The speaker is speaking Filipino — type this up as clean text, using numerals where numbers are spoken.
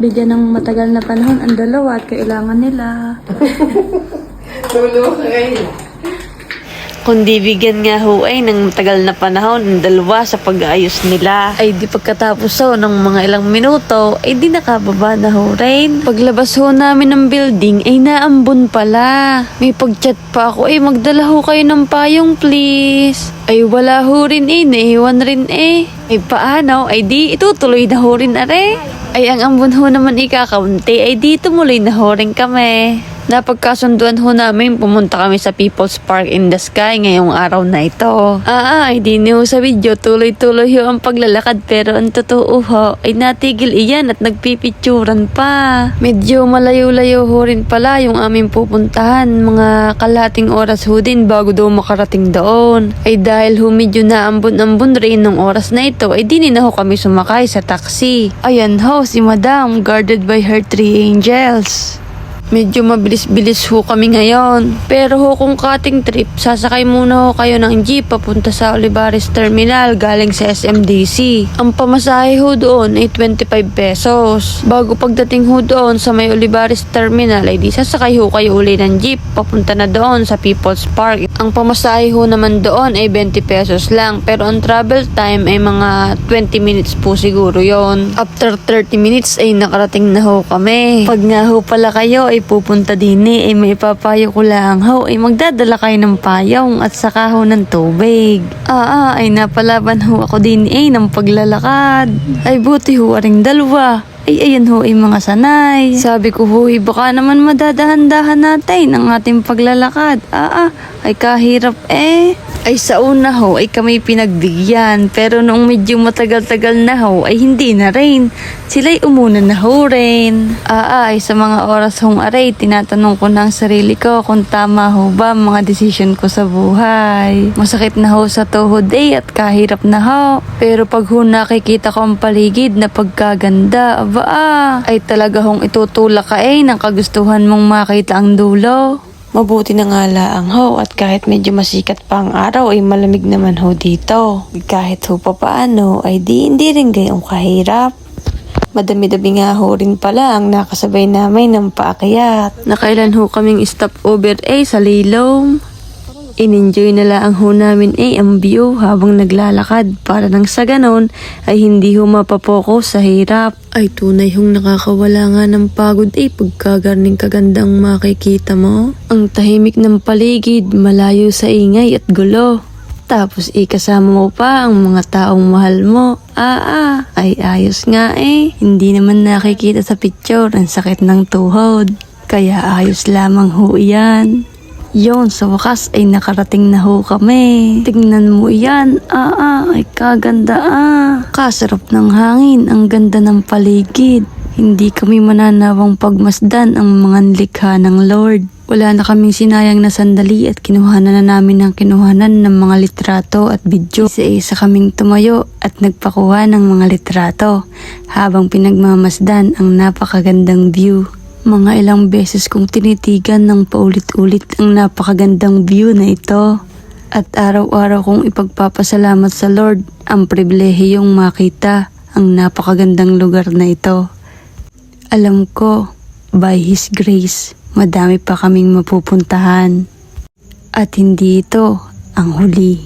Bigyan ng matagal na panahon ang dalawa at kailangan nila. Lulu ka ngayon. Kundi bigyan nga ho ay ng matagal na panahon ng dalawa sa pag-aayos nila. Ay di pagkatapos ho ng mga ilang minuto, ay di nakababa na ho rin. Paglabas ho namin ng building, ay naambon pala. May pag-chat pa ako, ay magdala ho kayo ng payong please. Ay wala ho rin naiwan rin Ay paano, ay di itutuloy na ho rin are. Ay ang ambon ho naman ikakaunti, ay di tumuloy na ho rin kami. Napagkasunduan ho namin pumunta kami sa People's Park in the Sky ngayong araw na ito. Ay di niyo sa video tuloy-tuloy ho ang paglalakad pero ang totoo ho ay natigil iyan at nagpipicturan pa. Medyo malayo-layo ho rin pala yung aming pupuntahan, mga kalahating oras ho din bago daw makarating doon. Ay dahil ho medyo naambon-ambon rin ng oras na ito ay di na ho kami sumakay sa taxi. Ayan ho si Madam guarded by her 3 angels. Medyo mabilis-bilis ho kami ngayon. Pero ho kung cutting trip, sasakay muna ho kayo ng jeep papunta sa Olivares Terminal galing sa SMDC. Ang pamasahe ho doon ay 25 pesos. Bago pagdating ho doon sa may Olivares Terminal ay di sasakay ho kayo uli ng jeep papunta na doon sa People's Park. Ang pamasahe ho naman doon ay 20 pesos lang. Pero ang travel time ay mga 20 minutes po siguro yon. After 30 minutes ay nakarating na ho kami. Pag nga ho pala kayo ay pupunta din ay may papayo ko lang ho ay magdadala kayo ng payong at saka ho ng tubig. Ay napalaban ho ako din ng paglalakad. Ay buti ho aring dalawa. Ay ayan ho ay mga sanay. Sabi ko ho baka naman madadahan-dahan natin ang ating paglalakad. Ay kahirap Ay sa una ho ay kami pinagbigyan pero noong medyo matagal-tagal na ho ay hindi na rin. Sila'y umuna na ho rin. Ay sa mga oras hong aray tinatanong ko ng sarili ko kung tama ho ba mga desisyon ko sa buhay. Masakit na ho sa tuhod at kahirap na ho. Pero pag ho nakikita ko ang paligid na pagkaganda, ay talaga hong itutulak ka ng kagustuhan mong makita ang dulo. Mabuti na nga laang ho at kahit medyo masikat pa ang araw ay malamig naman ho dito. Kahit ho pa paano ay hindi rin gayong kahirap. Madami-dami nga ho rin pala ang nakasabay namin ng paakyat. Nakailan ho kaming stopover sa Lilong. In-enjoy na lang ho namin ang view habang naglalakad para nang sa ganon ay hindi ho mapapokus sa hirap. Ay tunay hong nakakawala nga ng pagod pagkagarning kagandang makikita mo. Ang tahimik ng paligid, malayo sa ingay at gulo. Tapos kasama mo pa ang mga taong mahal mo. Ay ayos nga Hindi naman nakikita sa picture ang sakit ng tuhod. Kaya ayos lamang ho yan. Yon, sa wakas ay nakarating na ho kami. Tignan mo yan. Ay kaganda Kasarap ng hangin, ang ganda ng paligid. Hindi kami mananawang pagmasdan ang mga likha ng Lord. Wala na kaming sinayang na sandali at kinuhanan na namin ng kinuhanan ng mga litrato at video. Isa-isa kaming tumayo at nagpakuha ng mga litrato habang pinagmamasdan ang napakagandang view. Mga ilang beses kong tinitigan ng paulit-ulit ang napakagandang view na ito. At araw-araw kong ipagpapasalamat sa Lord ang pribilehiyong makita ang napakagandang lugar na ito. Alam ko, by His grace, madami pa kaming mapupuntahan. At hindi ito ang huli.